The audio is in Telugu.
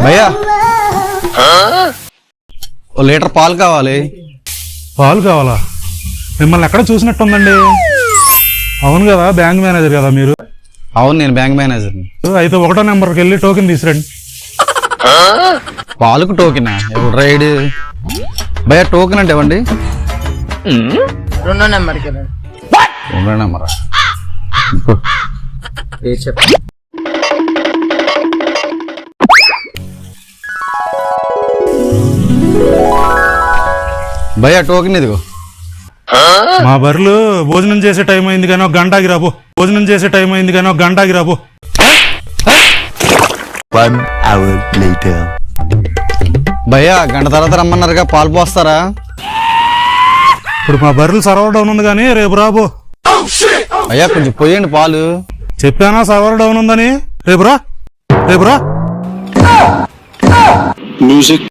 భయ్యా ఓ లీటర్ పాలు కావాలి. పాలు కావాలా? మిమ్మల్ని ఎక్కడ చూసినట్టుందండి. అవును కదా, బ్యాంక్ మేనేజర్ కదా మీరు? అవును, నేను బ్యాంక్ మేనేజర్ని. అయితే 1వ నెంబర్కి వెళ్ళి టోకెన్ తీసురండి. పాలకు టోకెనా? ఎవరు రైడ్ భయ్యా? టోకెన్ అంటే ఇవ్వండి. 2వ నెంబర్కి 2వ నెంబరా? చెప్పండి. భయ్యా టోకెన్ ఇదిగో. మా బర్రెలు భోజనం చేసే టైం అయింది కానీ 1 గంట ఆగి రాబో. భోజనం చేసే టైం అయింది కానీ 1 గంట ఆగి రాబో. 1 hour later. భయ్యా గంట తర్వాత రమ్మన్నారుగా, పాలు పోస్తారా? ఇప్పుడు మా బర్రెలు సర్వర్ డౌన్ ఉంది కానీ రేపు రాబో. భయ్యా కొంచెం పోయండి పాలు. చెప్పానా సర్వర్ డౌన్ ఉందని? రేపు రా. Music.